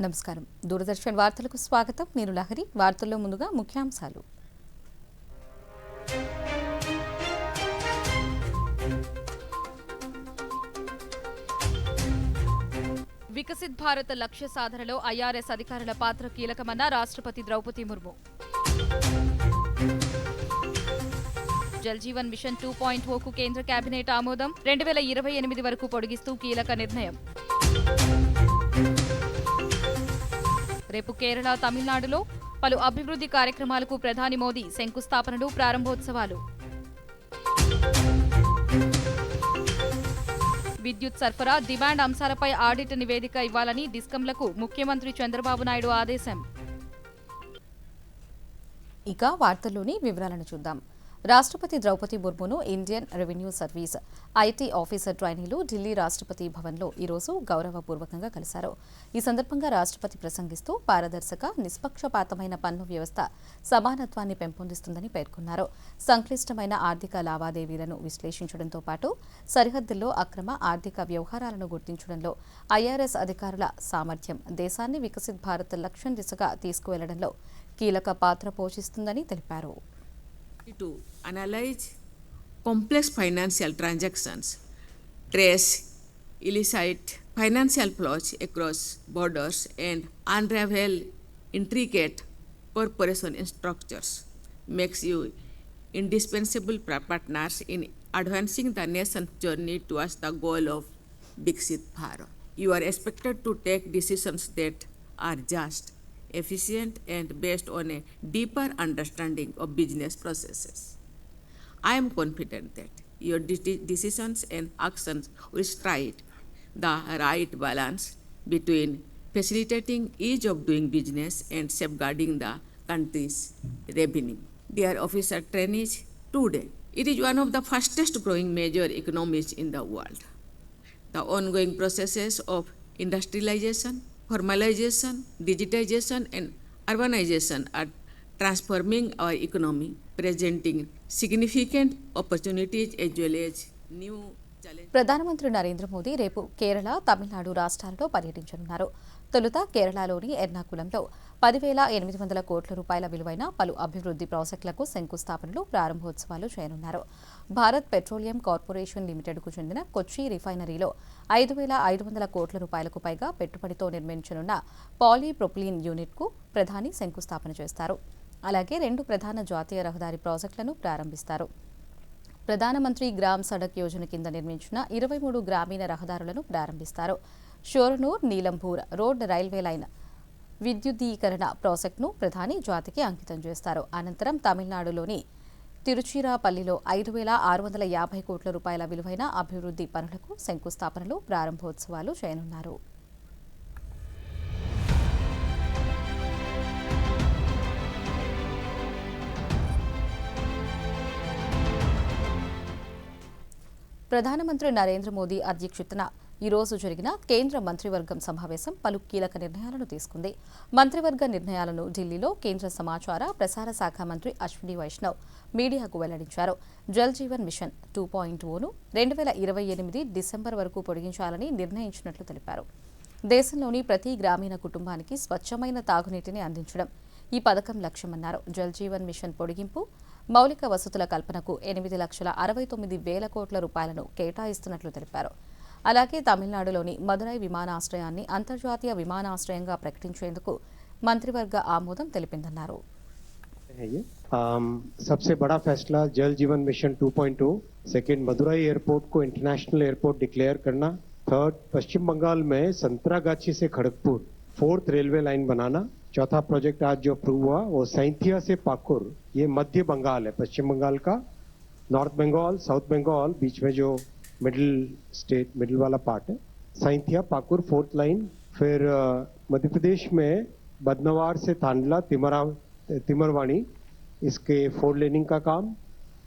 నమస్కారం. దూరదర్శన్ వార్తలకు స్వాగతం. నేను లహరి. వార్తల్లో ముందుగా ముఖ్యాంశాలు. వికసిత్ భారత్ లక్ష్య సాధనలో ఐఆర్ఎస్ అధికారుల పాత్ర కీలకమన్న రాష్ట్రపతి ద్రౌపది ముర్ము. జల్ జీవన్ మిషన్ 2.0కు కేంద్ర కేబినెట్ ఆమోదం. 2028 వరకు పొడిగిస్తూ కీలక నిర్ణయం. రేపు కేరళ, తమిళనాడులో పలు అభివృద్ధి కార్యక్రమాలకు ప్రధాని మోదీ శంకుస్థాపనలు, ప్రారంభోత్సవాలు. విద్యుత్ సరఫరా, డిమాండ్ అంశాలపై ఆడిట్ నివేదిక ఇవ్వాలని డిస్కంలకు ముఖ్యమంత్రి చంద్రబాబు నాయుడు ఆదేశం. ఇక వార్తల్లోని వివరాలను చూద్దాం. రాష్ట్రపతి ద్రౌపది ముర్మును Indian revenue service IT officer ట్రైనీలు ఢిల్లీ రాష్ట్రపతి భవన్లో ఈరోజు గౌరవపూర్వకంగా కలిశారు. ఈ సందర్భంగా రాష్ట్రపతి ప్రసంగిస్తూ పారదర్శక, నిష్పక్షపాతమైన పన్ను వ్యవస్థ సమానత్వాన్ని పెంపొందిస్తుందని పేర్కొన్నారు. సంక్లిష్టమైన ఆర్థిక లావాదేవీలను విశ్లేషించడంతో పాటు సరిహద్దుల్లో అక్రమ ఆర్థిక వ్యవహారాలను గుర్తించడంలో ఐఆర్ఎస్ అధికారుల సామర్థ్యం దేశాన్ని వికసిత్ భారత్ లక్ష్యం దిశగా తీసుకువెళ్లడంలో కీలక పాత్ర పోషిస్తుందని తెలిపారు. To analyze complex financial transactions, trace illicit financial flows across borders, and unravel intricate corporation structures makes you indispensable partners in advancing the nation's journey towards the goal of Viksit Bharat. You are expected to take decisions that are just, efficient, and based on a deeper understanding of business processes. I am confident that your decisions and actions will strike the right balance between facilitating ease of doing business and safeguarding the country's revenue. Dear officer trainees, today it is one of the fastest growing major economies in the world. The ongoing processes of industrialization, formalization, digitization, and urbanization are transforming our economy, presenting significant opportunities as well as new challenges. ప్రధానమంత్రి నరేంద్ర మోదీ రేపు కేరళ, తమిళనాడు రాష్ట్రాల్లో పర్యటించనున్నారు. తొలుత కేరళలోని ఎర్నాకులంలో 10,800 కోట్ల రూపాయల విలువైన పలు అభివృద్ధి ప్రాజెక్టులకు శంకుస్థాపనలు, ప్రారంభోత్సవాలు చేయనున్నారు. భారత్ పెట్రోలియం కార్పొరేషన్ లిమిటెడ్కు చెందిన కొచ్చి రిఫైనరీలో 5,500 కోట్ల రూపాయలకు పైగా పెట్టుబడితో నిర్మించనున్న పాలీప్రొపిలీన్ యూనిట్కు ప్రధాని శంకుస్థాపన చేస్తారు. అలాగే 2 ప్రధాన జాతీయ రహదారి ప్రాజెక్టులను ప్రారంభిస్తారు. ప్రధానమంత్రి గ్రామ్ సడక్ యోజన కింద నిర్మించిన 23 గ్రామీణ రహదారులను ప్రారంభిస్తారు. షోరనూర్ నీలంపూర్ రోడ్ రైల్వే లైన్ విద్యుదీకరణ ప్రాజెక్టును ప్రధాని జాతికి అంకితం చేస్తారు. అనంతరం తమిళనాడులోని తిరుచిరాపల్లిలో 5,650 కోట్ల రూపాయల విలువైన అభివృద్ధి పనులకు శంకుస్థాపనలు, ప్రారంభోత్సవాలు చేయనున్నారు. ప్రధానమంత్రి నరేంద్ర మోదీ అధ్యక్షతన ఈరోజు జరిగిన కేంద్ర మంత్రివర్గం సమావేశం పలు కీలక నిర్ణయాలను తీసుకుంది. మంత్రివర్గ నిర్ణయాలను ఢిల్లీలో కేంద్ర సమాచార ప్రసార శాఖ మంత్రి అశ్విని వైష్ణవ్ మీడియాకు వెల్లడించారు. జల్ జీవన్ మిషన్ 2.0ను 2028 డిసెంబర్ వరకు పొడిగించాలని నిర్ణయించినట్లు తెలిపారు. దేశంలోని ప్రతి గ్రామీణ కుటుంబానికి స్వచ్ఛమైన తాగునీటిని అందించడం ఈ పథకం లక్ష్యమన్నారు. జల్ జీవన్ మిషన్ పొడిగింపు, మౌలిక వసతుల కల్పనకు 8,69,000 కోట్ల రూపాయలను కేటాయిస్తున్నట్లు తెలిపారు. అలాగే తమిళనాడులోని మదురై విమానాశ్రయాన్ని అంతర్జాతీయ విమానాశ్రయంగా ప్రకటించేందుకు మంత్రివర్గ ఆమోదం తెలిపిందన్నారు. सबसे बड़ा फैसला जल जीवन मिशन 2.0, सेकेंड मदुरई एयरपोर्ट को इंटरनेशनल एयरपोर्ट डिक्लेयर करना, थर्ड पश्चिम बंगाल में संतरागाछी से खड़गपुर 4th रेलवे लाइन बनाना, चौथा प्रोजेक्ट आज जो अप्रूव हुआ वो सैंथिया से पाकुर, ये मध्य बंगाल है, पश्चिम बंगाल का नॉर्थ बंगाल, साउथ बंगाल, बीच में जो मिडिल वाला पार्ट है, सैंथिया पाकुर 4th लाइन. फिर मध्य प्रदेश में बदनवार से तांडला तिमरवानी इसके 4 लेनिंग का काम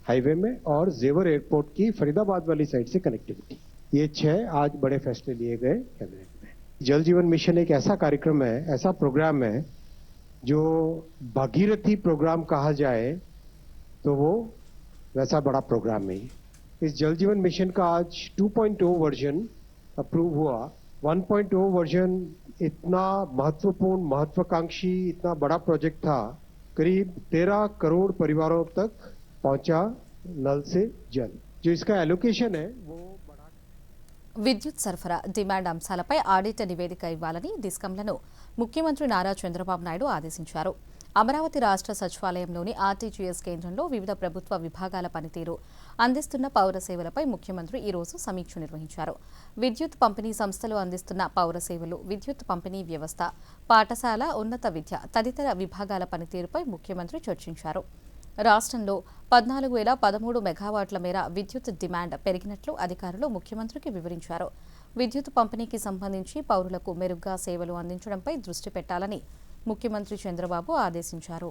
हाईवे में, और जेवर एयरपोर्ट की फरीदाबाद वाली साइड से कनेक्टिविटी. ये 6 आज बड़े फैसले लिए गए कैबिनेट में. जल जीवन मिशन एक ऐसा कार्यक्रम है, ऐसा प्रोग्राम है जो भागीरथी प्रोग्राम कहा जाए तो वो वैसा बड़ा प्रोग्राम है. इस जल जीवन मिशन का आज 2.0 वर्जन अप्रूव हुआ 1.0 वर्जन इतना महत्वपूर्ण, महत्वाकांक्षी, इतना बड़ा प्रोजेक्ट था, करीब 13 करोड़ परिवारों तक पहुंचा नल से जल। जो इसका एलोकेशन है वो విద్యుత్ సరఫరా డిమాండ్ అంశాలపై ఆడిట్ నివేదిక ఇవ్వాలని డిస్కంలను ముఖ్యమంత్రి నారా చంద్రబాబు నాయుడు ఆదేశించారు. అమరావతి రాష్ట్ర సచివాలయంలోని ఆర్టీజీఎస్ కేంద్రంలో వివిధ ప్రభుత్వ విభాగాల పనితీరు, అందిస్తున్న పౌర సేవలపై ముఖ్యమంత్రి ఈ రోజు సమీక్ష నిర్వహించారు. విద్యుత్ పంపిణీ సంస్థలు అందిస్తున్న పౌర సేవలు, విద్యుత్ పంపిణీ వ్యవస్థ, పాఠశాల, ఉన్నత విద్య తదితర విభాగాల పనితీరుపై ముఖ్యమంత్రి చర్చించారు. రాష్ట్రంలో 14,013 మెగావాట్ల మేర విద్యుత్ డిమాండ్ పెరిగినట్లు అధికారులు ముఖ్యమంత్రికి వివరించారు. విద్యుత్ పంపిణీకి సంబంధించి పౌరులకు మెరుగ్గా సేవలు అందించడంపై దృష్టి పెట్టాలని ముఖ్యమంత్రి చంద్రబాబు ఆదేశించారు.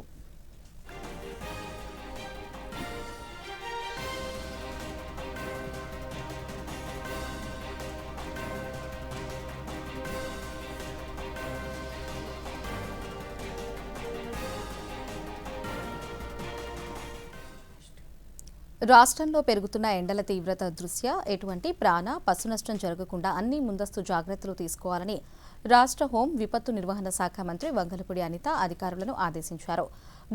రాష్ట్రంలో పెరుగుతున్న ఎండల తీవ్రత దృష్ట్యా ఎటువంటి ప్రాణ, పశు నష్టం జరగకుండా అన్ని ముందస్తు జాగ్రత్తలు తీసుకోవాలని రాష్ట్ర హోం విపత్తు నిర్వహణ శాఖ మంత్రి వంగలపూడి అనిత అధికారులను ఆదేశించారు.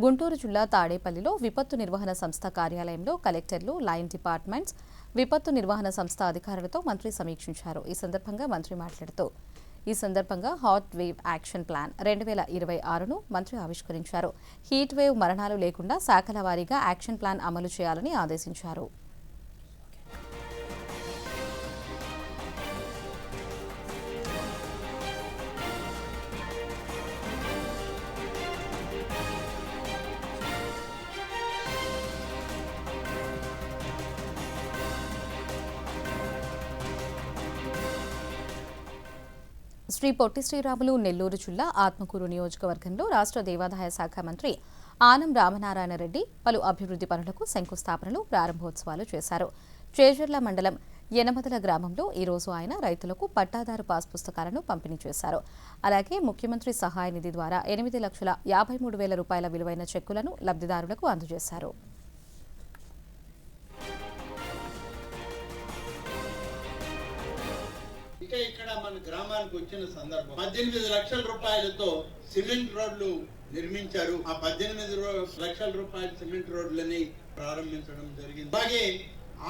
గుంటూరు జిల్లా తాడేపల్లిలో విపత్తు నిర్వహణ సంస్థ కార్యాలయంలో కలెక్టర్లు, లైన్ డిపార్ట్మెంట్స్, విపత్తు నిర్వహణ సంస్థ అధికారులతో మంత్రి సమీక్షించారు. ఈ సందర్భంగా మంత్రి మాట్లాడుతూ హాట్ వేవ్ యాక్షన్ ప్లాన్ 2026ను మంత్రి ఆవిష్కరించారు. హీట్ వేవ్ మరణాలు లేకుండా శాఖల వారీగా యాక్షన్ ప్లాన్ అమలు చేయాలని ఆదేశించారు. శ్రీ పొట్టి శ్రీరాములు నెల్లూరు జిల్లా ఆత్మకూరు నియోజకవర్గంలో రాష్ట్ర దేవాదాయ శాఖ మంత్రి ఆనం రామనారాయణ రెడ్డి పలు అభివృద్ధి పనులకు శంకుస్థాపనలు, ప్రారంభోత్సవాలు చేశారు. చేజర్ల మండలం యనమదల గ్రామంలో ఈ రోజు ఆయన రైతులకు పట్టాదారు పాస్ పుస్తకాలను పంపిణీ చేశారు. అలాగే ముఖ్యమంత్రి సహాయ నిధి ద్వారా 8,53,000 రూపాయల విలువైన చెక్కులను లబ్ధిదారులకు అందజేశారు. ఇక్కడ మన గ్రామానికి వచ్చిన సందర్భం 18 లక్షల రూపాయలతో సిమెంట్ రోడ్లు నిర్మించారు. ఆ 18 లక్షల రూపాయల సిమెంట్ రోడ్లని ప్రారంభించడం జరిగింది. అలాగే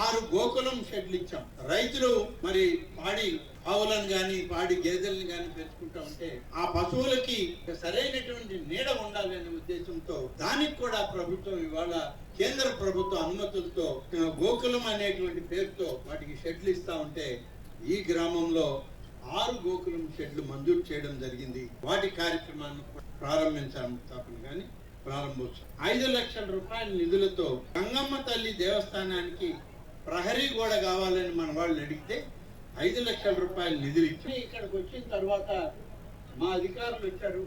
6 గోకులం షెడ్లు ఇచ్చాం. రైతులు మరి పాడి ఆవులను గాని, పాడి గేదెలను గాని పెంచుకుంటా ఉంటే ఆ పశువులకి సరైనటువంటి నీడ ఉండాలనే ఉద్దేశంతో దానికి కూడా ప్రభుత్వం ఇవాళ కేంద్ర ప్రభుత్వ అనుమతులతో గోకులం అనేటువంటి పేరుతో వాటికి షెడ్లు ఇస్తా ఉంటే ఈ గ్రామంలో 6 గోకులం షెడ్లు మంజూరు చేయడం జరిగింది. వాటి కార్యక్రమాన్ని ప్రారంభించాము. ప్రారంభోత్సవం 5 లక్షల రూపాయల నిధులతో గంగమ్మ తల్లి దేవస్థానానికి ప్రహరీ గోడ కావాలని మన వాళ్ళు అడిగితే 5 లక్షల రూపాయల నిధులు ఇచ్చి ఇక్కడికి వచ్చిన తర్వాత మా అధికారులు వచ్చారు,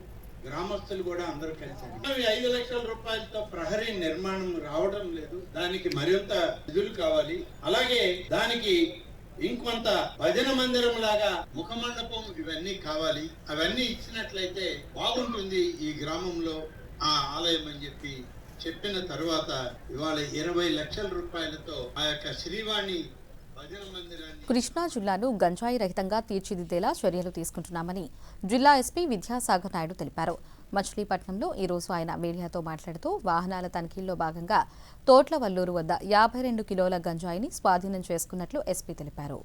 గ్రామస్తులు కూడా అందరూ కలిసి 5 లక్షల రూపాయలతో ప్రహరీ నిర్మాణం రావడం లేదు. దానికి మరింత నిధులు కావాలి. అలాగే దానికి ఇంకొంత భజన మందిరం లాగా ముఖమండపం ఇవన్నీ కావాలి. అవన్నీ ఇచ్చినట్లయితే బాగుంటుంది ఈ గ్రామంలో ఆ ఆలయం అని చెప్పిన తర్వాత ఇవాళ 20 లక్షల రూపాయలతో ఆ యొక్క శ్రీవాణి భజన మందిరాన్ని కృష్ణా జిల్లాను గంజాయి రహితంగా తీర్చిదిద్దేలా చర్యలు తీసుకుంటున్నామని జిల్లా ఎస్పీ విద్యాసాగర్ నాయుడు తెలిపారు. మచిలీపట్నంలో ఈ రోజు ఆయన మీడియాతో మాట్లాడుతూ వాహనాల తనిఖీల్లో భాగంగా తోట్లవల్లూరు వద్ద 52 కిలోల గంజాయిని స్వాధీనం చేసుకున్నట్లు ఎస్పీ తెలిపారు.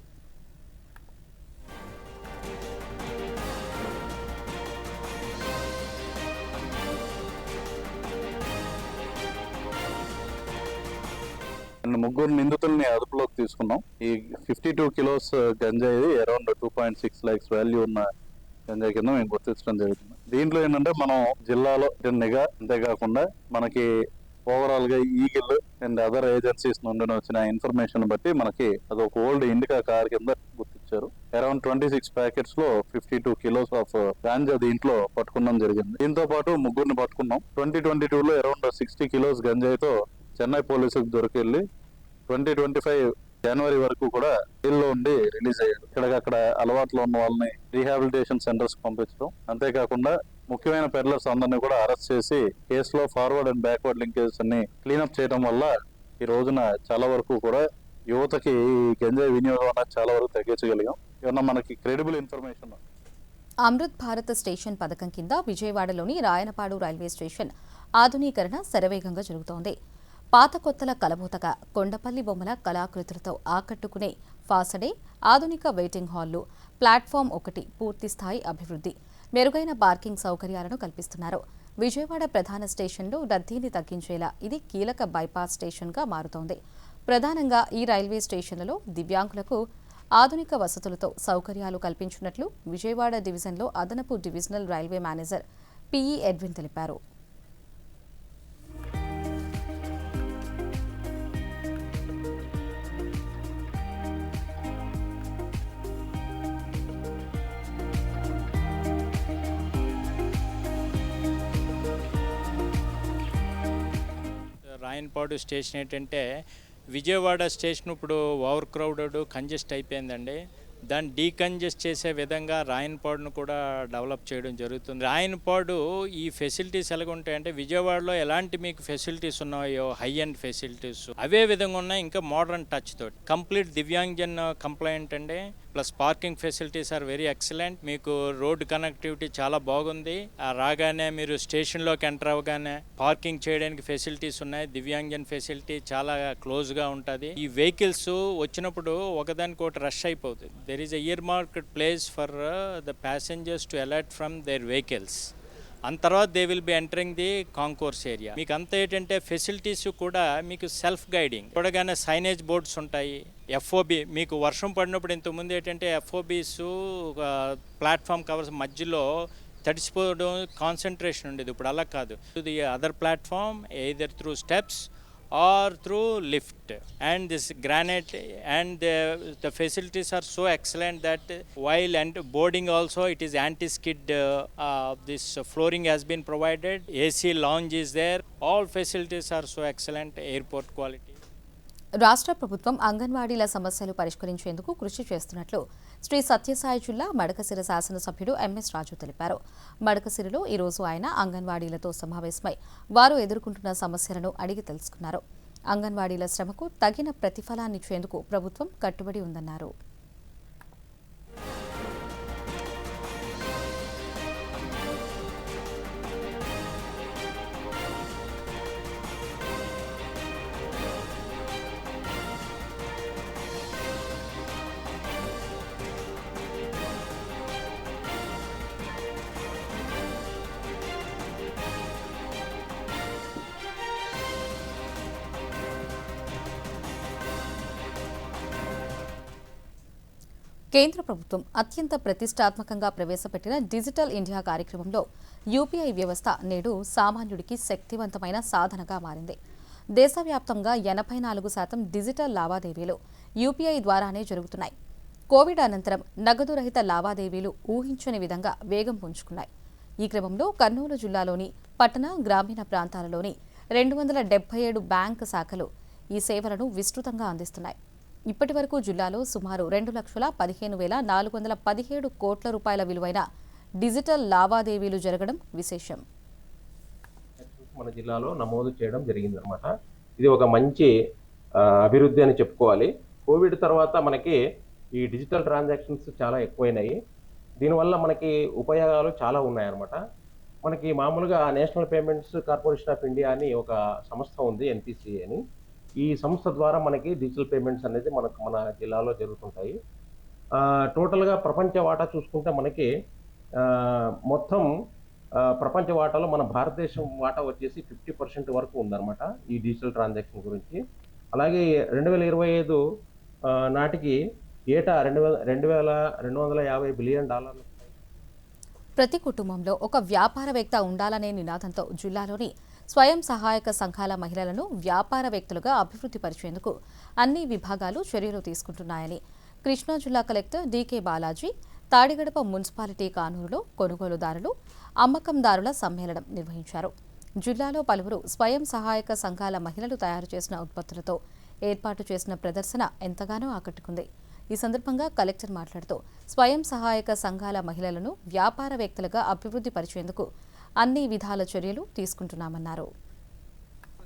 ముగ్గురు నిందితుల్ని అదుపులోకి తీసుకున్నాం. ఈ 52 కిలోస్ గంజాయి అరౌండ్ 2.6 lakhs వాల్యూ ఉన్న గంజాయి కింద మేము గుర్తించడం జరుగుతుంది. దీంట్లో ఏంటంటే మనం జిల్లాలో నిఘా, అంతేకాకుండా మనకి ఓవరాల్ గా ఈగిల్ అండ్ అదర్ ఏజెన్సీస్ నుండి వచ్చిన ఇన్ఫర్మేషన్ బట్టి మనకి అది ఒక ఓల్డ్ ఇండికా కార్ కింద గుర్తించారు. అరౌండ్ 26 ప్యాకెట్స్ లో 52 కిలోస్ ఆఫ్ గాంజా దీంట్లో పట్టుకోవడం జరిగింది. దీంతో పాటు ముగ్గురిని పట్టుకున్నాం. 2022లో అరౌండ్ 60 కిలోస్ గంజాయితో చెన్నై పోలీసులకు దొరికెళ్ళి 2025 జనవరి వరకు కూడా జైల్లో ఉండి రిలీజ్ అయ్యాడు. ఇక్కడక్కడ అలవాట్లో ఉన్న వాళ్ళని రీహాబిలిటేషన్ సెంటర్స్ పంపించడం, అంతేకాకుండా ముఖ్యమైన పెడ్లర్స్ అందరినీ కూడా అరెస్ట్ చేసి కేసులో ఫార్వర్డ్ అండ్ బ్యాక్వర్డ్ లింకేజెస్ అన్ని క్లీనప్ చేయడం వల్ల ఈ రోజున చాలా వరకు కూడా యువతకి ఈ గంజాయి వినియోగం అనేది చాలా వరకు తగ్గించగలిగాం. ఏమన్నా మనకి credible information? Amrit Bharat station పథకం కింద విజయవాడలోని రాయనపాడు రైల్వే స్టేషన్ ఆధునీకరణ శరవేగంగా జరుగుతోంది. పాత కొత్తల కలబోతగా కొండపల్లి బొమ్మల కళాకృతులతో ఆకట్టుకునే ఫాసడే, ఆధునిక వెయిటింగ్ హాల్లు, ప్లాట్ఫామ్ 1 పూర్తిస్థాయి అభివృద్ధి, మెరుగైన పార్కింగ్ సౌకర్యాలను కల్పిస్తున్నారు. విజయవాడ ప్రధాన స్టేషన్లో రద్దీని తగ్గించేలా ఇది కీలక బైపాస్ స్టేషన్గా మారుతోంది. ప్రధానంగా ఈ రైల్వే స్టేషన్లలో దివ్యాంగులకు ఆధునిక వసతులతో సౌకర్యాలు కల్పించినట్లు విజయవాడ డివిజన్లో అదనపు divisional railway manager PE Edwin తెలిపారు. రాయనపాడు స్టేషన్ ఏంటంటే విజయవాడ స్టేషన్ ఇప్పుడు ఓవర్ క్రౌడెడ్ కంజెస్ట్ అయిపోయిందండి. దాన్ని డీకంజెస్ట్ చేసే విధంగా రాయనపాడును కూడా డెవలప్ చేయడం జరుగుతుంది. రాయనపాడు ఈ ఫెసిలిటీస్ ఎలాగుంటాయంటే విజయవాడలో ఎలాంటి మీకు ఫెసిలిటీస్ ఉన్నాయో హై అండ్ ఫెసిలిటీస్ అవే విధంగా ఉన్నాయి, ఇంకా మోడర్న్ టచ్ తోటి. కంప్లీట్ దివ్యాంగజన్ కంప్లైంట్ అండి, plus parking facilities are very excellent. మీకు రోడ్ కనెక్టివిటీ చాలా బాగుంది. రాగానే మీరు స్టేషన్లోకి ఎంటర్ అవ్వగానే పార్కింగ్ చేయడానికి ఫెసిలిటీస్ ఉన్నాయి. దివ్యాంగజన్ ఫెసిలిటీ చాలా క్లోజ్గా ఉంటుంది. ఈ వెహికల్స్ వచ్చినప్పుడు ఒకదానికొకటి రష్ అయిపోతుంది. There is a earmarked place for the passengers to alert from their vehicles. అంత తర్వాత they will be entering the concourse area. మీకు అంతా ఏంటంటే ఫెసిలిటీస్ కూడా మీకు సెల్ఫ్ గైడింగ్ చూడగానే సైనేజ్ బోర్డ్స్ ఉంటాయి. ఎఫ్ఓబి మీకు వర్షం పడినప్పుడు ఇంతకుముందు ఏంటంటే ఎఫ్ఓబీస్ ప్లాట్ఫామ్ కవర్స్ మధ్యలో తడిసిపోవడం కాన్సన్ట్రేషన్ ఉండేది. ఇప్పుడు అలా కాదు. The other platform either through steps or through lift, and this granite and the facilities are so excellent that while and boarding also it is anti-skid. This flooring has been provided, AC lounge is there, all facilities are so excellent, airport quality. రాష్ట్ర ప్రభుత్వం అంగన్వాడీల సమస్యలు పరిష్కరించేందుకు కృషి చేస్తున్నట్లు శ్రీ సత్యసాయి జిల్లా మడకశిర శాసనసభ్యుడు MS రాజు తెలిపారు. మడకశిరలో ఈరోజు ఆయన అంగన్వాడీలతో సమావేశమై వారు ఎదుర్కొంటున్న సమస్యలను అడిగి తెలుసుకున్నారు. అంగన్వాడీల శ్రమకు తగిన ప్రతిఫలాన్నిచ్చేందుకు ప్రభుత్వం కట్టుబడి ఉందన్నారు. కేంద్ర ప్రభుత్వం అత్యంత ప్రతిష్టాత్మకంగా ప్రవేశపెట్టిన డిజిటల్ ఇండియా కార్యక్రమంలో యూపీఐ వ్యవస్థ నేడు సామాన్యుడికి శక్తివంతమైన సాధనగా మారింది. దేశవ్యాప్తంగా 84% డిజిటల్ లావాదేవీలు యూపీఐ ద్వారానే జరుగుతున్నాయి. కోవిడ్ అనంతరం నగదు రహిత లావాదేవీలు ఊహించని విధంగా వేగం పుంజుకున్నాయి. ఈ క్రమంలో కర్నూలు జిల్లాలోని పట్టణ, గ్రామీణ ప్రాంతాలలోని 277 బ్యాంకు శాఖలు ఈ సేవలను విస్తృతంగా అందిస్తున్నాయి. ఇప్పటి వరకు జిల్లాలో సుమారు 2,15,417 కోట్ల రూపాయల విలువైన డిజిటల్ లావాదేవీలు జరగడం విశేషం. మన జిల్లాలో నమోదు చేయడం జరిగిందనమాట. ఇది ఒక మంచి అభివృద్ధి అని చెప్పుకోవాలి. కోవిడ్ తర్వాత మనకి ఈ డిజిటల్ ట్రాన్సాక్షన్స్ చాలా ఎక్కువైనాయి. దీనివల్ల మనకి ఉపయోగాలు చాలా ఉన్నాయన్నమాట. మనకి మామూలుగా national payments corporation of India అని ఒక సంస్థ ఉంది, ఎన్పిసి అని. ఈ సంస్థ ద్వారా మనకి డిజిటల్ పేమెంట్స్ అనేది మన జిల్లాలో జరుగుతుంటాయి. టోటల్గా ప్రపంచ వాటా చూసుకుంటే మనకి మొత్తం ప్రపంచ వాటాలో మన భారతదేశం వాటా వచ్చేసి 50% వరకు ఉందన్నమాట ఈ డిజిటల్ ట్రాన్సాక్షన్ గురించి. అలాగే 2025 నాటికి ఏటా $2,250 బిలియన్. ప్రతి కుటుంబంలో ఒక వ్యాపారవేత్త ఉండాలనే నినాదంతో జిల్లాలోని స్వయం సహాయక సంఘాల మహిళలను వ్యాపారవేత్తలుగా అభివృద్ధి పరిచేందుకు అన్ని విభాగాలు చర్యలు తీసుకుంటున్నాయని కృష్ణా జిల్లా collector DK Balaji Tadigadapa municipality కానూరులో కొనుగోలుదారులు, అమ్మకందారుల సమ్మేళనం నిర్వహించారు. జిల్లాలో పలువురు స్వయం సహాయక సంఘాల మహిళలు తయారు చేసిన ఉత్పత్తులతో ఏర్పాటు చేసిన ప్రదర్శన ఎంతగానో ఆకట్టుకుంది. ఈ సందర్భంగా కలెక్టర్ మాట్లాడుతూ స్వయం సహాయక సంఘాల మహిళలను వ్యాపారవేత్తలుగా అభివృద్ధి పరిచేందుకు అన్ని విధాల చర్యలు తీసుకుంటున్నామన్నారు.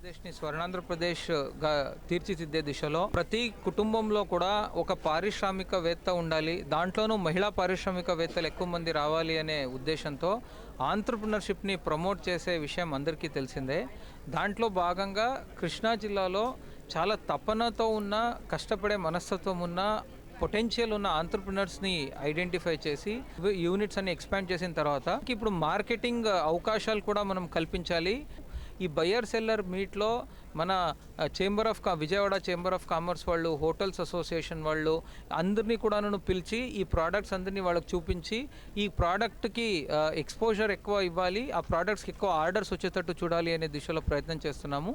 ఆంధ్రప్రదేశ్ని స్వర్ణాంధ్రప్రదేశ్గా తీర్చిదిద్దే దిశలో ప్రతి కుటుంబంలో కూడా ఒక పారిశ్రామికవేత్త ఉండాలి, దాంట్లోనూ మహిళా పారిశ్రామికవేత్తలు ఎక్కువ మంది రావాలి అనే ఉద్దేశంతో ఆంట్రప్రినర్షిప్ని ప్రమోట్ చేసే విషయం అందరికీ తెలిసిందే. దాంట్లో భాగంగా కృష్ణా జిల్లాలో చాలా తపనతో ఉన్న, కష్టపడే మనస్తత్వం ఉన్న, పొటెన్షియల్ ఉన్న ఆంట్రప్రినర్స్ని ఐడెంటిఫై చేసి యూనిట్స్ అన్ని ఎక్స్పాండ్ చేసిన తర్వాత ఇప్పుడు మార్కెటింగ్ అవకాశాలు కూడా మనం కల్పించాలి. ఈ బయర్ సెల్లర్ మీట్లో మన విజయవాడ చేంబర్ ఆఫ్ కామర్స్ వాళ్ళు, హోటల్స్ అసోసియేషన్ వాళ్ళు అందరినీ కూడా పిలిచి ఈ ప్రోడక్ట్స్ అందరినీ వాళ్ళకి చూపించి ఈ ప్రోడక్ట్కి ఎక్స్పోజర్ ఎక్కువ ఇవ్వాలి, ఆ ప్రోడక్ట్స్కి ఎక్కువ ఆర్డర్స్ వచ్చేటట్టు చూడాలి అనే దిశలో ప్రయత్నం చేస్తున్నాము.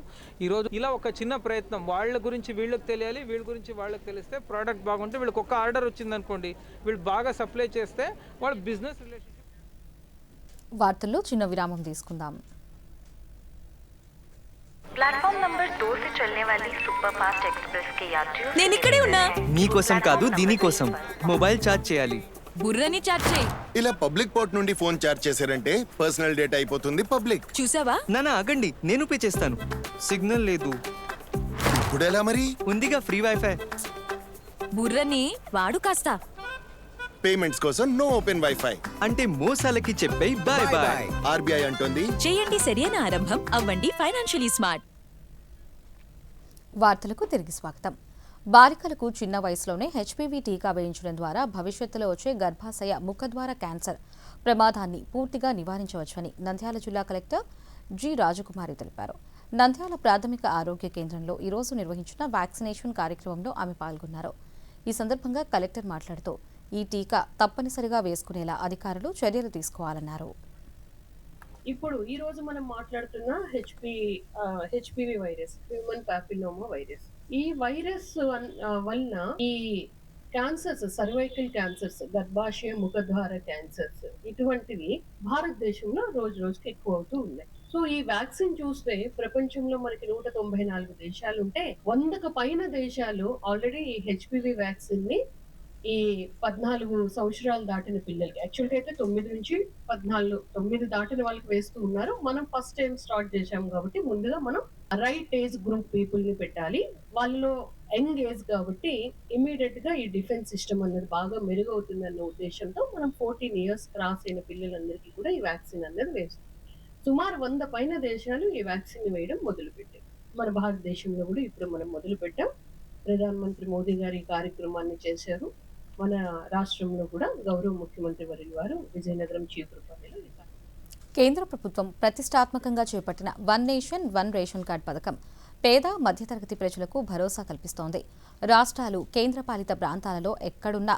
ఈరోజు ఇలా ఒక చిన్న ప్రయత్నం, వాళ్ళ గురించి వీళ్ళకి తెలియాలి, వీళ్ళ గురించి వాళ్ళకి తెలిస్తే ప్రోడక్ట్ బాగుంటే వీళ్ళకి ఒక ఆర్డర్ వచ్చిందనుకోండి, వీళ్ళు బాగా సప్లై చేస్తే వాళ్ళ బిజినెస్ రిలేషన్షిప్. వార్తల్లో చిన్న విరామం తీసుకుందాం. प्लेटफॉर्म नंबर 2 से चलने वाली सुपरफास्ट एक्सप्रेस के यात्रियों నేను ఇక్కడే ఉన్నా. మీకోసం కాదు, దీనికోసం మొబైల్ ఛార్జ్ చేయాలి. బుర్రని ఛార్జ్ చేయి. ఇలా పబ్లిక్ పోర్ట్ నుండి ఫోన్ ఛార్జ్ చేశారంటే పర్సనల్ డేటా అయిపోతుంది పబ్లిక్. చూసావా? నానా ఆగండి, నేను పే చేస్తాను. సిగ్నల్ లేదు. ఇప్పుడు ఎలా మరి? ఉందిగా ఫ్రీ వైఫై. బుర్రని వాడు కాస్త. పేమెంట్స్ కోసం నో ఓపెన్ వైఫై అంటే మోసాలకి చెప్పే బాయ్ బాయ్. ఆర్బీఐ అంటుంది చేయండి సరైన ఆరంభం, అవ్వండి ఫైనాన్షియలీ స్మార్ట్. వార్తలకు తిరిగి స్వాగతం. బాలికలకు చిన్న వయసులోనే హెచ్పీవీ టీకా వేయించడం ద్వారా భవిష్యత్తులో వచ్చే గర్భాశయ ముఖద్వార క్యాన్సర్ ప్రమాదాన్ని పూర్తిగా నివారించవచ్చని నంద్యాల జిల్లా కలెక్టర్ జి రాజకుమారి తెలిపారు. నంద్యాల ప్రాథమిక ఆరోగ్య కేంద్రంలో ఈరోజు నిర్వహించిన వ్యాక్సినేషన్ కార్యక్రమంలో ఆమె పాల్గొన్నారు. ఈ సందర్భంగా కలెక్టర్ మాట్లాడుతూ ఈ టీకా తప్పనిసరిగా వేసుకునేలా అధికారులు చర్యలు తీసుకోవాలన్నారు. ఇప్పుడు ఈ రోజు మనం మాట్లాడుతున్న HPV virus, human papilloma virus. ఈ వైరస్ వలన ఈ క్యాన్సర్స్, సర్వైకల్ క్యాన్సర్స్, గర్భాశయ ముఖద్వార క్యాన్సర్స్, ఇటువంటివి భారతదేశంలో రోజు రోజుకి ఎక్కువ అవుతూ ఉన్నాయి. సో ఈ వ్యాక్సిన్ చూస్తే ప్రపంచంలో మనకి 194 దేశాలు ఉంటే 100కు పైన దేశాలు ఆల్రెడీ ఈ హెచ్పివి వ్యాక్సిన్ ని ఈ 14 సంవత్సరాలు దాటిన పిల్లలకి, యాక్చువల్గా అయితే 9 నుంచి 14, 9 దాటిన వాళ్ళకి వేస్తూ ఉన్నారు. మనం ఫస్ట్ టైం స్టార్ట్ చేశాం కాబట్టి ముందుగా మనం రైట్ ఏజ్ గ్రూప్ పీపుల్ ని పెట్టాలి. వాళ్ళలో యంగ్ ఏజ్ కాబట్టి ఇమీడియట్ గా ఈ డిఫెన్స్ సిస్టమ్ అన్నది బాగా మెరుగవుతుందన్న ఉద్దేశంతో మనం 14 ఇయర్స్ క్రాస్ అయిన పిల్లలందరికీ కూడా ఈ వ్యాక్సిన్ అన్నది వేస్తాం. సుమారు 100 పైన దేశాలు ఈ వ్యాక్సిన్ వేయడం మొదలుపెట్టాయి. మన భారతదేశంలో కూడా ఇప్పుడు మనం మొదలు పెట్టాం. ప్రధానమంత్రి మోదీ గారు ఈ కార్యక్రమాన్ని చేశారు. మన రాష్ట్రంలో కూడా గౌరవ ముఖ్యమంత్రి వర్యులు వారు విజయనగరం చీపురుపల్లిలో కేంద్ర ప్రభుత్వం ప్రతిష్టాత్మకంగా చేపట్టిన one nation one ration card పథకం పేద మధ్యతరగతి ప్రజలకు భరోసా కల్పిస్తోంది. రాష్ట్రాలు, కేంద్రపాలిత ప్రాంతాలలో ఎక్కడున్నా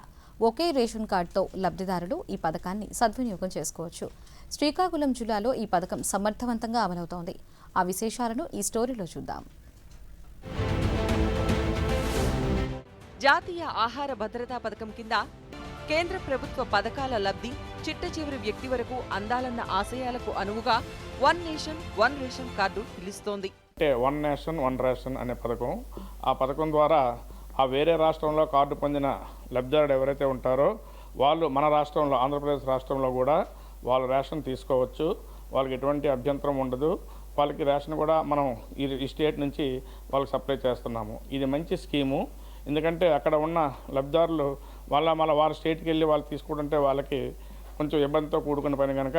ఒకే రేషన్ కార్డుతో లబ్ధిదారులు ఈ పథకాన్ని సద్వినియోగం చేసుకోవచ్చు. శ్రీకాకుళం జిల్లాలో ఈ పథకం సమర్థవంతంగా అమలవుతోంది. ఆ విశేషాలను ఈ స్టోరీలో చూద్దాం. జాతీయ ఆహార భద్రతా పథకం కింద కేంద్ర ప్రభుత్వ పథకాల లబ్ధి చిట్ట చివరి వ్యక్తి వరకు అందాలన్న ఆశయాలకు అనువుగా one nation one ration card పిలుస్తోంది. అంటే వన్ నేషన్ వన్ రేషన్ అనే పథకం. ఆ పథకం ద్వారా ఆ వేరే రాష్ట్రంలో కార్డు పొందిన లబ్ధిదారుడు ఎవరైతే ఉంటారో వాళ్ళు మన రాష్ట్రంలో, ఆంధ్రప్రదేశ్ రాష్ట్రంలో కూడా వాళ్ళు రేషన్ తీసుకోవచ్చు. వాళ్ళకి ఎటువంటి అభ్యంతరం ఉండదు. వాళ్ళకి రేషన్ కూడా మనం ఈ స్టేట్ నుంచి వాళ్ళకి సప్లై చేస్తున్నాము. ఇది మంచి స్కీము. ఎందుకంటే అక్కడ ఉన్న లబ్ధిదారులు మళ్ళీ వారి స్టేట్కి వెళ్ళి వాళ్ళు తీసుకుంటుంటే వాళ్ళకి కొంచెం ఇబ్బందితో కూడుకున్న పని కనుక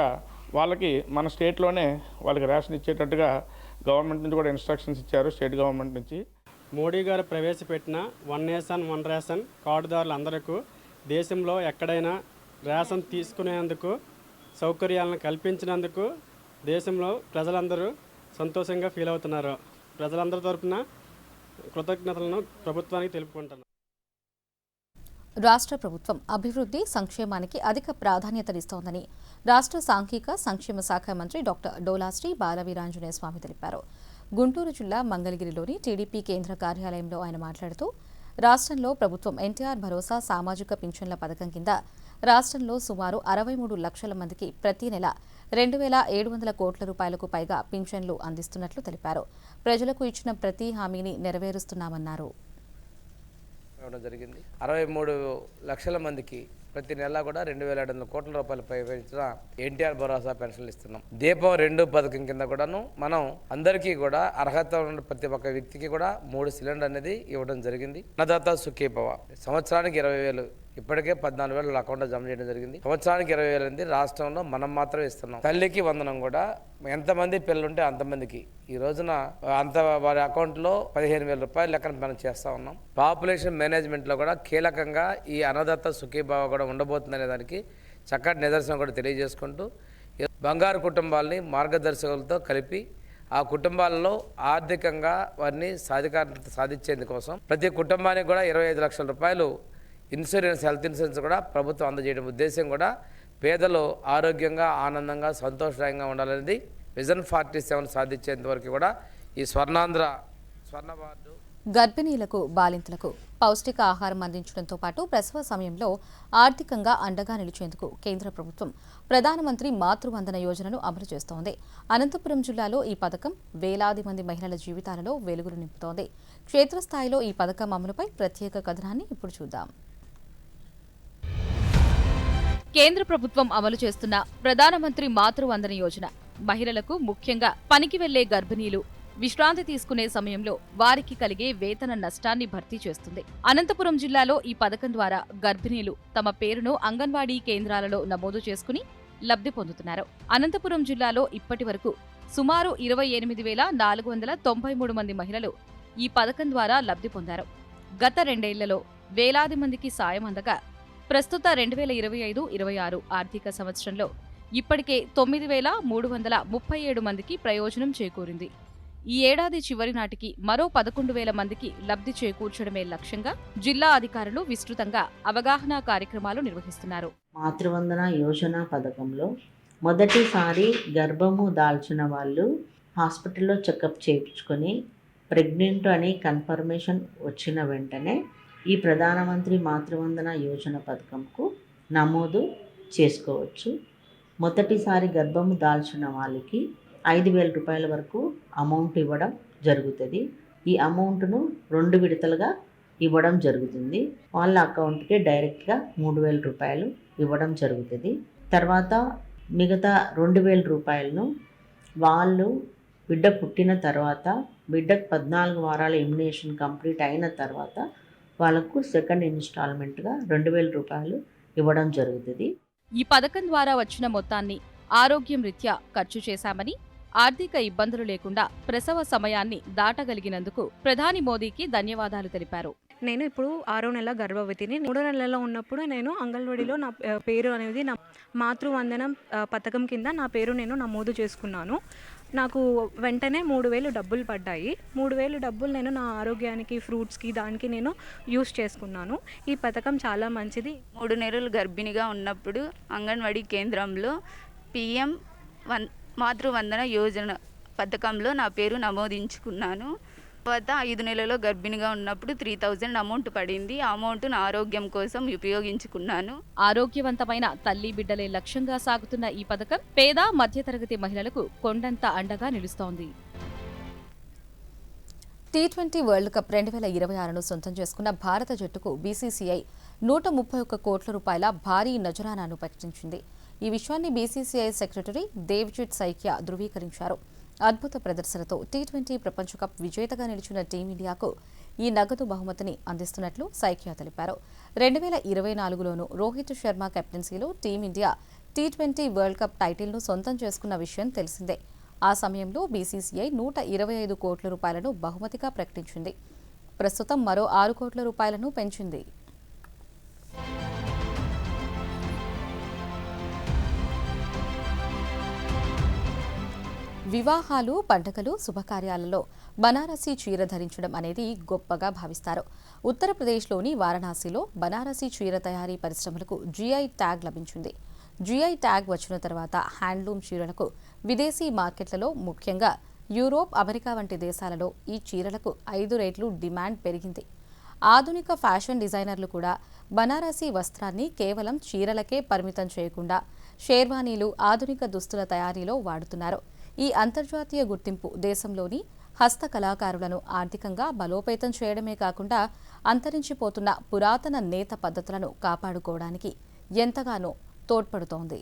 వాళ్ళకి మన స్టేట్లోనే వాళ్ళకి రేషన్ ఇచ్చేటట్టుగా గవర్నమెంట్ నుంచి కూడా ఇన్స్ట్రక్షన్స్ ఇచ్చారు, స్టేట్ గవర్నమెంట్ నుంచి. మోడీ గారు ప్రవేశపెట్టిన వన్ నేషన్ వన్ రేషన్ కార్డుదారులందరికీ దేశంలో ఎక్కడైనా రేషన్ తీసుకునేందుకు సౌకర్యాలను కల్పించినందుకు దేశంలో ప్రజలందరూ సంతోషంగా ఫీల్ అవుతున్నారు. ప్రజలందరి తరపున కృతజ్ఞతలను ప్రభుత్వానికి తెలుపుకుంటున్నారు. రాష్ట్ర ప్రభుత్వం అభివృద్ధి, సంక్షేమానికి అధిక ప్రాధాన్యతనిస్తోందని రాష్ట్ర సాంఘిక సంక్షేమ శాఖ మంత్రి డాక్టర్ డోలాశ్రీ బాలవీరాంజనేయ స్వామి తెలిపారు. గుంటూరు జిల్లా మంగళగిరిలోని టీడీపీ కేంద్ర కార్యాలయంలో ఆయన మాట్లాడుతూ రాష్ట్రంలో ప్రభుత్వం ఎన్టీఆర్ భరోసా సామాజిక పింఛన్ల పథకం కింద రాష్ట్రంలో సుమారు 63 లక్షల మందికి ప్రతి నెల 2,700 కోట్ల రూపాయలకు పైగా పింఛన్లు అందిస్తున్నట్లు తెలిపారు. ప్రజలకు ఇచ్చిన ప్రతి హామీని నెరవేరుస్తున్నామన్నారు. జరిగింది 63 లక్షల మందికి ప్రతి నెల కూడా 2,700 కోట్ల రూపాయలు పెంచిన ఎన్టీఆర్ భరోసా పెన్షన్లు ఇస్తున్నాం. దీపం 2 పథకం కింద కూడాను మనం అందరికీ కూడా అర్హత ఉన్న ప్రతి ఒక్క వ్యక్తికి కూడా 3 సిలిండర్ అనేది ఇవ్వడం జరిగింది. అన్నదాత సుఖీభవ సంవత్సరానికి 20,000 ఇప్పటికే 14,000 అకౌంట్లో జమ చేయడం జరిగింది. సంవత్సరానికి 20,000 అనేది రాష్ట్రంలో మనం మాత్రమే ఇస్తున్నాం. తల్లికి వందనం కూడా ఎంతమంది పిల్లలు ఉంటే అంతమందికి ఈ రోజున అంత వారి అకౌంట్లో 15,000 రూపాయలు లెక్కన మనం చేస్తూ ఉన్నాం. పాపులేషన్ మేనేజ్మెంట్లో కూడా కీలకంగా ఈ అన్నదాత సుఖీభావ కూడా ఉండబోతుందనే దానికి చక్కటి నిదర్శనం కూడా తెలియజేసుకుంటూ బంగారు కుటుంబాలని మార్గదర్శకులతో కలిపి ఆ కుటుంబాలలో ఆర్థికంగా వారిని సాధికారత సాధించేందుకోసం ప్రతి కుటుంబానికి కూడా 25 లక్షల రూపాయలు ఇన్సూరెన్స్, హెల్త్ ఇన్సూరెన్స్ కూడా ప్రభుత్వం అందజేయడం ఉద్దేశం కూడా పేదలు ఆరోగ్యంగా, ఆనందంగా, సంతోషంగా ఉండాలనేది విజన్ 47 సాధించేంత వరకు కూడా ఈ స్వర్ణాంధ్ర స్వర్ణవార్డు గర్భిణీలకు, బాలింతలకు పౌష్టిక ఆహారం అందించడంతో పాటు ప్రసవ సమయంలో ఆర్థికంగా అండగా నిలిచేందుకు కేంద్ర ప్రభుత్వం ప్రధానమంత్రి మాతృవందన యోజనను అమలు చేస్తోంది. అనంతపురం జిల్లాలో ఈ పథకం వేలాది మంది మహిళల జీవితాలలో వెలుగులు నింపుతోంది. క్షేత్రస్థాయిలో ఈ పథకం అమలుపై ప్రత్యేక కథనాన్ని ఇప్పుడు చూద్దాం. కేంద్ర ప్రభుత్వం అమలు చేస్తున్న ప్రధానమంత్రి మాతృవందన యోజన మహిళలకు, ముఖ్యంగా పనికి వెళ్లే గర్భిణీలు విశ్రాంతి తీసుకునే సమయంలో వారికి కలిగే వేతన నష్టాన్ని భర్తీ చేస్తుంది. అనంతపురం జిల్లాలో ఈ పథకం ద్వారా గర్భిణీలు తమ పేరును అంగన్వాడీ కేంద్రాలలో నమోదు చేసుకుని లబ్ధి పొందుతున్నారు. అనంతపురం జిల్లాలో ఇప్పటి వరకు సుమారు 28,493 మంది మహిళలు ఈ పథకం ద్వారా లబ్ధి పొందారు. గత 2 ఏళ్లలో వేలాది మందికి సాయం అందగా ప్రస్తుత 2025-26 ఆర్థిక సంవత్సరంలో ఇప్పటికే 9,337 మందికి ప్రయోజనం చేకూరింది. ఈ ఏడాది చివరి నాటికి మరో 11,000 మందికి లబ్ధి చేకూర్చడమే లక్ష్యంగా జిల్లా అధికారులు విస్తృతంగా అవగాహన కార్యక్రమాలు నిర్వహిస్తున్నారు. మాతృవందన యోజన పథకంలో మొదటిసారి గర్భము దాల్చిన వాళ్ళు హాస్పిటల్లో చెకప్ చేయించుకొని ప్రెగ్నెంట్ అని కన్ఫర్మేషన్ వచ్చిన వెంటనే ఈ ప్రధానమంత్రి మాతృవందన యోజన పథకంకు నమోదు చేసుకోవచ్చు. మొదటిసారి గర్భము దాల్చిన వాళ్ళకి 5,000 రూపాయల వరకు అమౌంట్ ఇవ్వడం జరుగుతుంది. ఈ అమౌంట్ను 2 విడతలుగా ఇవ్వడం జరుగుతుంది. వాళ్ళ అకౌంట్కి డైరెక్ట్గా 3,000 రూపాయలు ఇవ్వడం జరుగుతుంది. తర్వాత మిగతా 2,000 రూపాయలను వాళ్ళు బిడ్డ పుట్టిన తర్వాత బిడ్డకు 14 వారాల ఇమ్యునేషన్ కంప్లీట్ అయిన తర్వాత వాళ్ళకు సెకండ్ ఇన్స్టాల్మెంట్గా 2,000 రూపాయలు ఇవ్వడం జరుగుతుంది. ఈ పథకం ద్వారా వచ్చిన మొత్తాన్ని ఆరోగ్యం రీత్యా ఖర్చు చేశామని, ఆర్థిక ఇబ్బందులు లేకుండా ప్రసవ సమయాన్ని దాటగలిగినందుకు ప్రధాని మోదీకి ధన్యవాదాలు తెలిపారు. నేను ఇప్పుడు 6వ నెల గర్భవతిని. 3వ నెలలో ఉన్నప్పుడు నేను అంగన్వాడీలో నా పేరు అనేది నా మాతృవందనం పథకం కింద నా పేరు నేను నమోదు చేసుకున్నాను. నాకు వెంటనే 3,000 డబ్బులు పడ్డాయి. 3,000 డబ్బులు నేను నా ఆరోగ్యానికి, ఫ్రూట్స్కి, దానికి నేను యూస్ చేసుకున్నాను. ఈ పథకం చాలా మంచిది. 3 నెలలు గర్భిణిగా ఉన్నప్పుడు అంగన్వాడీ కేంద్రంలో PM మాతృవందన యోజన పథకంలో నా పేరు నమోదించుకున్నాను. తర్వాత 5 నెలల్లో గర్భిణిగా ఉన్నప్పుడు 3,000 అమౌంట్ పడింది. ఆ అమౌంట్ నా ఆరోగ్యం కోసం ఉపయోగించుకున్నాను. ఆరోగ్యవంతమైన తల్లి బిడ్డలే లక్ష్యంగా సాగుతున్న ఈ పథకం పేద, మధ్యతరగతి మహిళలకు కొండంత అండగా నిలుస్తోంది. T20 వరల్డ్ కప్ 2026ను సొంతం చేసుకున్న భారత జట్టుకు BCCI 131 కోట్ల రూపాయల భారీ నజరానాను ప్రకటించింది. ఈ విషయాన్ని BCCI సెక్రటరీ దేవ్జిత్ సైకియా ధృవీకరించారు. అద్భుత ప్రదర్శనతో T20 ప్రపంచ కప్ విజేతగా నిలిచిన టీమిండియాకు ఈ నగదు బహుమతిని అందిస్తున్నట్లు సైకియా తెలిపారు. 2024లోనూ రోహిత్ శర్మ కెప్టెన్సీలో టీమిండియా T20 వరల్డ్ కప్ టైటిల్ను సొంతం చేసుకున్న విషయం తెలిసిందే. ఆ సమయంలో BCCI 125 కోట్ల రూపాయలను బహుమతిగా ప్రకటించింది. ప్రస్తుతం మరో 6 కోట్ల రూపాయలను పెంచింది. వివాహాలు, పండుగలు, శుభకార్యాలలో బనారసీ చీర ధరించడం అనేది గొప్పగా భావిస్తారు. ఉత్తరప్రదేశ్లోని వారణాసిలో బనారసీ చీర తయారీ పరిశ్రమలకు GI ట్యాగ్ లభించింది. GI ట్యాగ్ వచ్చిన తర్వాత హ్యాండ్లూమ్ చీరలకు విదేశీ మార్కెట్లలో, ముఖ్యంగా యూరోప్, అమెరికా వంటి దేశాలలో ఈ చీరలకు 5 రెట్లు డిమాండ్ పెరిగింది. ఆధునిక ఫ్యాషన్ డిజైనర్లు కూడా బనారసీ వస్త్రాన్ని కేవలం చీరలకే పరిమితం చేయకుండా షేర్వానీలు, ఆధునిక దుస్తుల తయారీలో వాడుతున్నారు. ఈ అంతర్జాతీయ గుర్తింపు దేశంలోని హస్త కళాకారులను ఆర్థికంగా బలోపేతం చేయడమే కాకుండా అంతరించిపోతున్న పురాతన నేత పద్ధతులను కాపాడుకోవడానికి ఎంతగానో తోడ్పడుతోంది.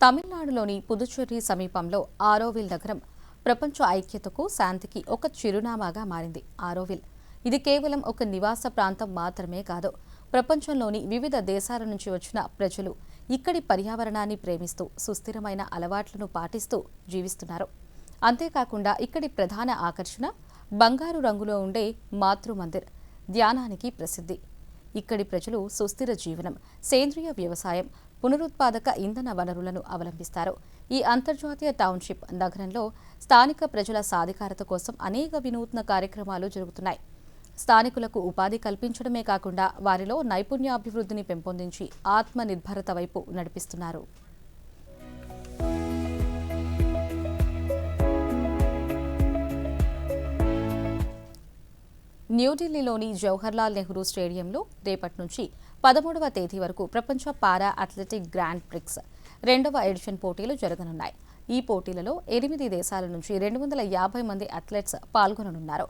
తమిళనాడులోని పుదుచ్చేరి సమీపంలో ఆరోవిల్ నగరం ప్రపంచ ఐక్యతకు శాంతికి ఒక చిరునామాగా మారింది. ఆరోవిల్ ఇది కేవలం ఒక నివాస ప్రాంతం మాత్రమే కాదు, ప్రపంచంలోని వివిధ దేశాల నుంచి వచ్చిన ప్రజలు ఇక్కడి పర్యావరణాన్ని ప్రేమిస్తూ సుస్థిరమైన అలవాట్లను పాటిస్తూ జీవిస్తున్నారు. అంతేకాకుండా ఇక్కడి ప్రధాన ఆకర్షణ బంగారు రంగులో ఉండే మాతృమందిర్, ధ్యానానికి ప్రసిద్ధి. ఇక్కడి ప్రజలు సుస్థిర జీవనం, సేంద్రియ వ్యవసాయం, పునరుత్పాదక ఇంధన వనరులను అవలంబిస్తారు. ఈ అంతర్జాతీయ టౌన్షిప్ నగరంలో స్థానిక ప్రజల సాధికారత కోసం అనేక వినూత్న కార్యక్రమాలు జరుగుతున్నాయి. స్థానికులకు ఉపాధి కల్పించడమే కాకుండా వారిలో నైపుణ్యాభివృద్ధిని పెంపొందించి ఆత్మనిర్భరత వైపు నడిపిస్తున్నారు. న్యూఢిల్లీలోని జవహర్లాల్ నెహ్రూ స్టేడియంలో రేపటి నుంచి 13వ తేదీ వరకు ప్రపంచ పారా అథ్లెటిక్ గ్రాండ్ ప్రిక్స్ 2వ ఎడిషన్ పోటీలు జరగనున్నాయి. ఈ పోటీలలో 8 దేశాల నుంచి 250 మంది అథ్లెట్స్ పాల్గొననున్నారు.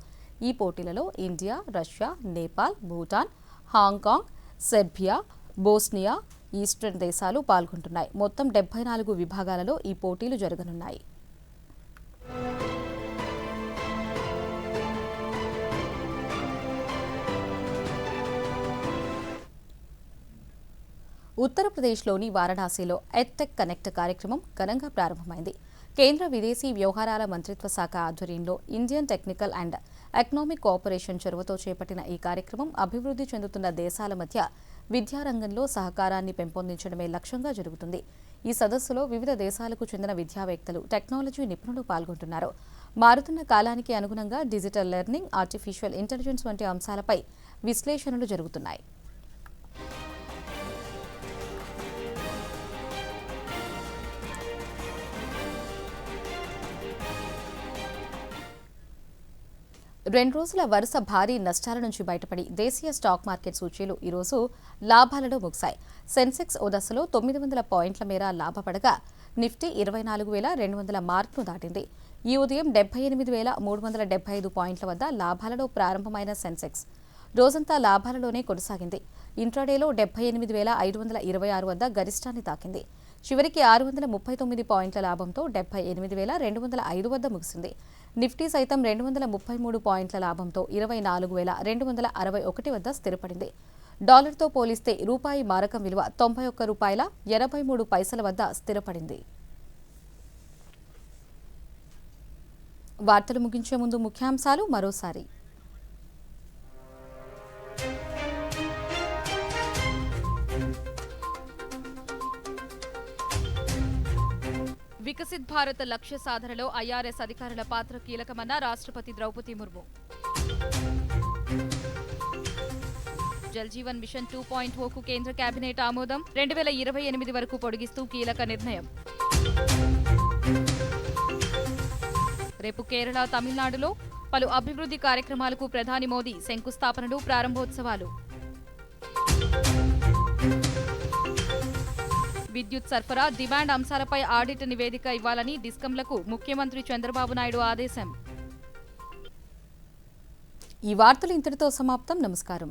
ఈ పోటీలలో India, Russia, Nepal, Bhutan, Hong Kong, Serbia, Bosnia, eastern దేశాలు పాల్గొంటున్నాయి. మొత్తం 74 విభాగాలలో ఈ పోటీలు జరగనున్నాయి. ఉత్తరప్రదేశ్లోని వారణాసిలో ఎడ్టెక్ కనెక్ట్ కార్యక్రమం ఘనంగా ప్రారంభమైంది. కేంద్ర విదేశీ వ్యవహారాల మంత్రిత్వ శాఖ ఆధ్వర్యంలో Indian technical and economic cooperation చొరవతో చేపట్టిన ఈ కార్యక్రమం అభివృద్ధి చెందుతున్న దేశాల మధ్య విద్యారంగంలో సహకారాన్ని పెంపొందించడమే లక్ష్యంగా జరుగుతుంది. ఈ సదస్సులో వివిధ దేశాలకు చెందిన విద్యావేత్తలు, టెక్నాలజీ నిపుణులు పాల్గొంటున్నారు. మారుతున్న కాలానికి అనుగుణంగా డిజిటల్ లెర్నింగ్, ఆర్టిఫిషియల్ ఇంటెలిజెన్స్ వంటి అంశాలపై విశ్లేషణలు జరుగుతున్నాయి. రెండు రోజుల వరుస భారీ నష్టాల నుంచి బయటపడి దేశీయ స్టాక్ మార్కెట్ సూచీలు ఈరోజు లాభాలలో ముగిశాయి. సెన్సెక్స్ ఓ దశలో 900 పాయింట్ల మేర లాభపడగా నిఫ్టీ 24,200 మార్కును దాటింది. ఈ ఉదయం 78,375 పాయింట్ల వద్ద లాభాలలో ప్రారంభమైన సెన్సెక్స్ రోజంతా లాభాలలోనే కొనసాగింది. ఇంట్రాడేలో 78,526 వద్ద గరిష్టాన్ని తాకింది. చివరికి 639 పాయింట్ల లాభంతో 78,205 వద్ద ముగిసింది. నిఫ్టీ సైతం 233 పాయింట్ల లాభంతో 24,261 వద్ద స్థిరపడింది. డాలర్తో పోలిస్తే రూపాయి మారకం విలువ ₹91.83 వద్ద స్థిరపడింది. వార్తలు ముగించే ముందు ముఖ్యాంశాలు మరోసారి. వికసిత్ భారత్ లక్ష్య సాధనలో ఐఆర్ఎస్ అధికారుల పాత్ర కీలకమన్న రాష్ట్రపతి ద్రౌపది ముర్ము. జల్ జీవన్ మిషన్ 2.0కు కేంద్ర కేబినెట్ ఆమోదం, 2028 వరకు పొడిగిస్తూ కీలక నిర్ణయం. రేపు కేరళ, తమిళనాడులో పలు అభివృద్ధి కార్యక్రమాలకు ప్రధాని మోదీ శంకుస్థాపనలు, ప్రారంభోత్సవాలు. విద్యుత్ సరఫరా, డిమాండ్ అంశాలపై ఆడిట్ నివేదిక ఇవ్వాలని డిస్కంలకు ముఖ్యమంత్రి చంద్రబాబు నాయుడు ఆదేశం. ఈ వార్తలు ఇంతటితో సమాప్తం. నమస్కారం.